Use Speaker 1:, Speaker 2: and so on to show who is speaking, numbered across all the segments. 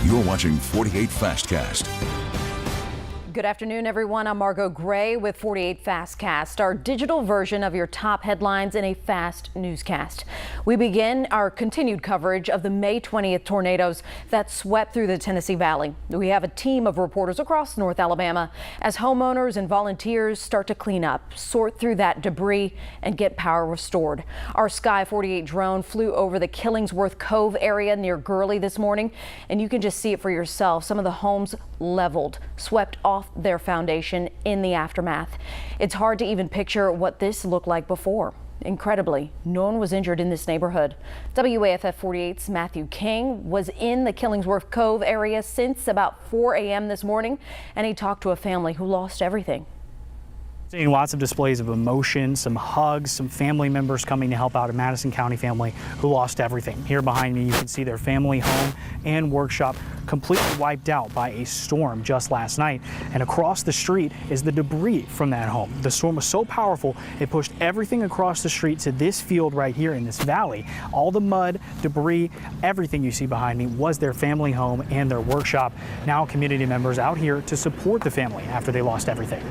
Speaker 1: You're watching 48 Fastcast.
Speaker 2: Good afternoon, everyone. I'm Margot Gray with 48 Fastcast, our digital version of your top headlines in a fast newscast. We begin our continued coverage of the May 20th tornadoes that swept through the Tennessee Valley. We have a team of reporters across North Alabama as homeowners and volunteers start to clean up, sort through that debris, and get power restored. Our Sky 48 drone flew over the Killingsworth Cove area near Gurley this morning, and you can just see it for yourself. Some of the homes leveled, swept off their foundation in the aftermath. It's hard to even picture what this looked like before. Incredibly, no one was injured in this neighborhood. WAFF 48's Matthew King was in the Killingsworth Cove area since about 4 a.m. this morning, and he talked to a family who lost everything.
Speaker 3: Seeing lots of displays of emotion, some hugs, some family members coming to help out a Madison County family who lost everything. Here behind me, you can see their family home and workshop completely wiped out by a storm just last night. And across the street is the debris from that home. The storm was so powerful, it pushed everything across the street to this field right here in this valley. All the mud, debris, everything you see behind me was their family home and their workshop. Now community members out here to support the family after they lost everything.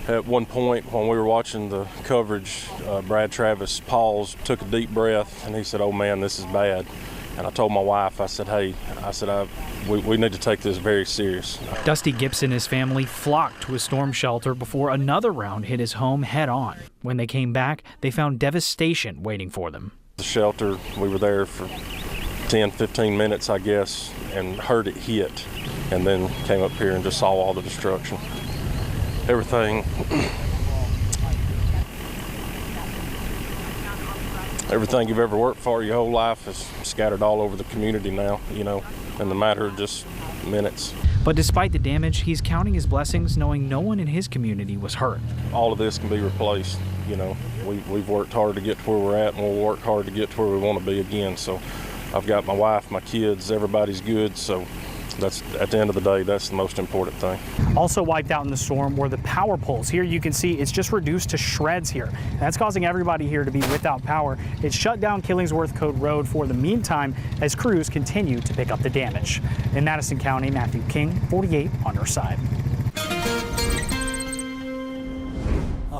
Speaker 4: At one point when we were watching the coverage, Brad Travis paused, took a deep breath, and he said, "Oh man, this is bad." And I told my wife, I said, "Hey," we need to take this very serious.
Speaker 3: Dusty Gibson and his family flocked to a storm shelter before another round hit his home head on. When they came back, they found devastation waiting for them.
Speaker 4: The shelter, we were there for 10, 15 minutes, I guess, and heard it hit, and then came up here and just saw all the destruction. Everything you've ever worked for your whole life is scattered all over the community now, in the matter of just minutes.
Speaker 3: But despite the damage, he's counting his blessings, knowing no one in his community was hurt.
Speaker 4: All of this can be replaced. We've worked hard to get to where we're at, and we'll work hard to get to where we want to be again. So I've got my wife, my kids, everybody's good. So that's, at the end of the day, that's the most important thing.
Speaker 3: Also wiped out in the storm were the power poles. Here you can see it's just reduced to shreds here. That's causing everybody here to be without power. It shut down Killingsworth Code Road for the meantime as crews continue to pick up the damage. In Madison County, Matthew King, 48 on your side.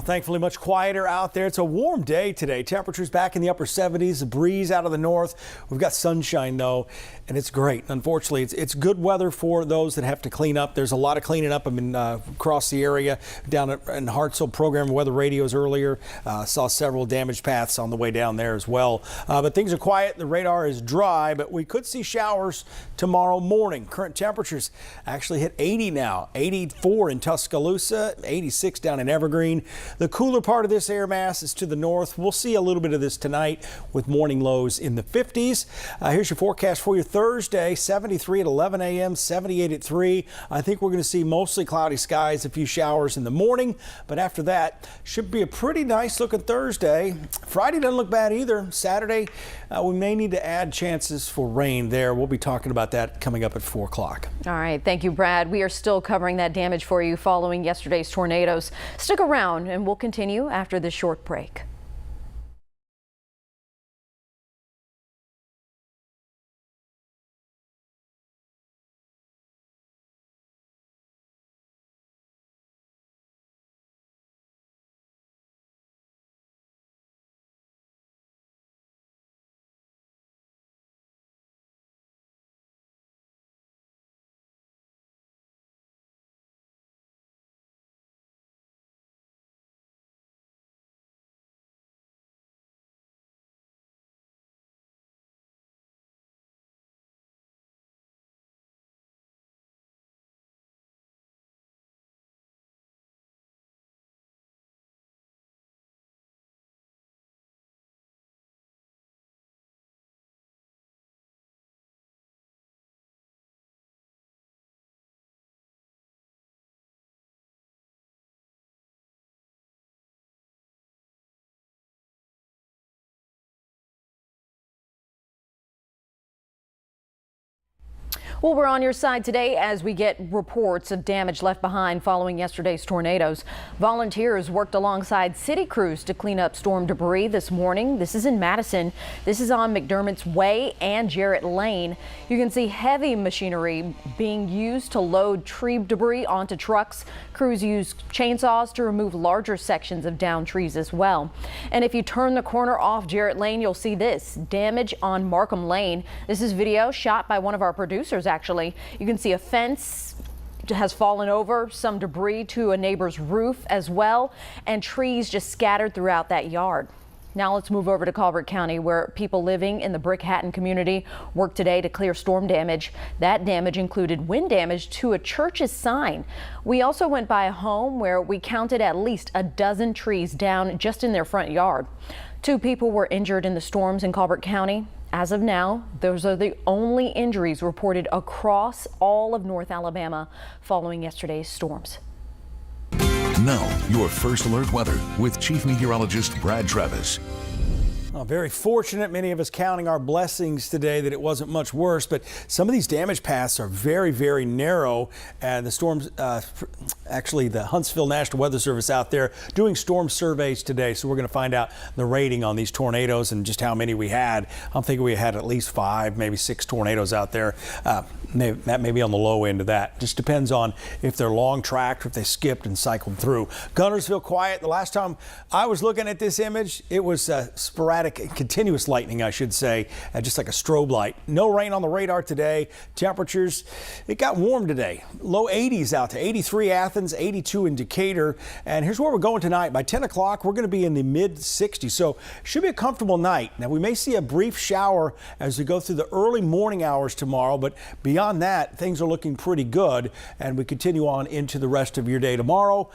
Speaker 5: Thankfully, much quieter out there. It's a warm day today. Temperatures back in the upper 70s, a breeze out of the north. We've got sunshine, though, and it's great. Unfortunately, it's good weather for those that have to clean up. There's a lot of cleaning up across the area. Down in Hartselle, program weather radios earlier. Saw several damaged paths on the way down there as well. But things are quiet. The radar is dry, but we could see showers tomorrow morning. Current temperatures actually hit 80 now. 84 in Tuscaloosa, 86 down in Evergreen. The cooler part of this air mass is to the north. We'll see a little bit of this tonight with morning lows in the 50s. Here's your forecast for you Thursday, 73 at 11 a.m., 78 at 3. I think we're going to see mostly cloudy skies, a few showers in the morning, but after that should be a pretty nice looking Thursday. Friday doesn't look bad either. Saturday, we may need to add chances for rain there. We'll be talking about that coming up at 4 o'clock.
Speaker 2: All right. Thank you, Brad. We are still covering that damage for you following yesterday's tornadoes. Stick around and we'll continue after this short break. Well, we're on your side today as we get reports of damage left behind following yesterday's tornadoes. Volunteers worked alongside city crews to clean up storm debris this morning. This is in Madison. This is on McDermott's Way and Jarrett Lane. You can see heavy machinery being used to load tree debris onto trucks. Crews use chainsaws to remove larger sections of downed trees as well. And if you turn the corner off Jarrett Lane, you'll see this damage on Markham Lane. This is video shot by one of our producers. Actually, you can see a fence has fallen over, some debris to a neighbor's roof as well, and trees just scattered throughout that yard. Now let's move over to Colbert County, where people living in the Brickhattan community worked today to clear storm damage. That damage included wind damage to a church's sign. We also went by a home where we counted at least a dozen trees down just in their front yard. 2 people were injured in the storms in Colbert County. As of now, those are the only injuries reported across all of North Alabama following yesterday's storms.
Speaker 1: Now, your first alert weather with Chief Meteorologist Brad Travis.
Speaker 5: Very fortunate, many of us counting our blessings today that it wasn't much worse, but some of these damage paths are very, very narrow, and the storms, actually the Huntsville National Weather Service out there doing storm surveys today, so we're going to find out the rating on these tornadoes and just how many we had. I'm thinking we had at least 5, maybe 6 tornadoes out there. That may be on the low end of that. Just depends on if they're long tracked or if they skipped and cycled through. Guntersville quiet. The last time I was looking at this image, it was sporadic, continuous lightning, I should say, just like a strobe light. No rain on the radar today. Temperatures, it got warm today. Low 80s out to 83 Athens, 82 in Decatur. And here's where we're going tonight. By 10 o'clock, we're going to be in the mid 60s. So should be a comfortable night. Now, we may see a brief shower as we go through the early morning hours tomorrow, but beyond that, things are looking pretty good, and we continue on into the rest of your day tomorrow.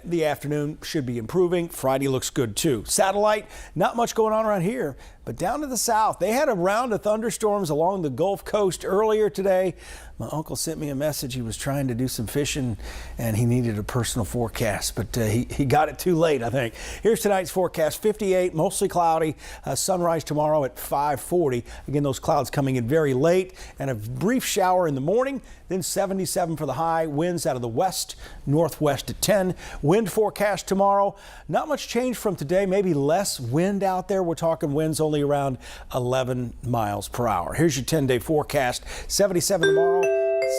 Speaker 5: The afternoon should be improving. Friday looks good too. Satellite, not much going on around here, but down to the south, they had a round of thunderstorms along the Gulf Coast earlier today. My uncle sent me a message. He was trying to do some fishing and he needed a personal forecast, but he got it too late, I think. Here's tonight's forecast: 58, mostly cloudy, sunrise tomorrow at 5:40. Again, those clouds coming in very late, and a brief shower in the morning, then 77 for the high. Winds out of the west, northwest at 10. Wind forecast tomorrow, not much change from today, maybe less wind out there. We're talking winds only around 11 miles per hour. Here's your 10-day forecast: 77 tomorrow.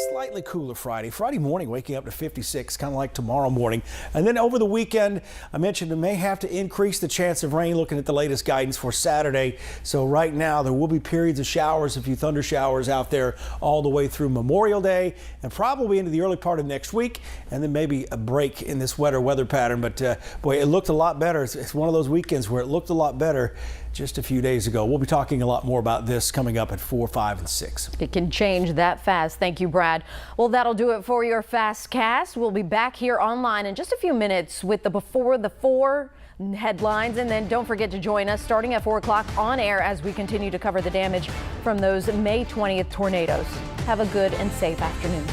Speaker 5: Slightly cooler Friday morning, waking up to 56, kind of like tomorrow morning. And then over the weekend, I mentioned it may have to increase the chance of rain, looking at the latest guidance for Saturday. So right now there will be periods of showers, a few thunder showers out there all the way through Memorial Day and probably into the early part of next week, and then maybe a break in this weather pattern. But boy, it looked a lot better. It's one of those weekends where it looked a lot better just a few days ago. We'll be talking a lot more about this coming up at 4, 5, and 6.
Speaker 2: It can change that fast. Thank you, Brad. Well, that'll do it for your Fast Cast. We'll be back here online in just a few minutes with the Before the 4 headlines. And then don't forget to join us starting at 4 o'clock on air as we continue to cover the damage from those May 20th tornadoes. Have a good and safe afternoon.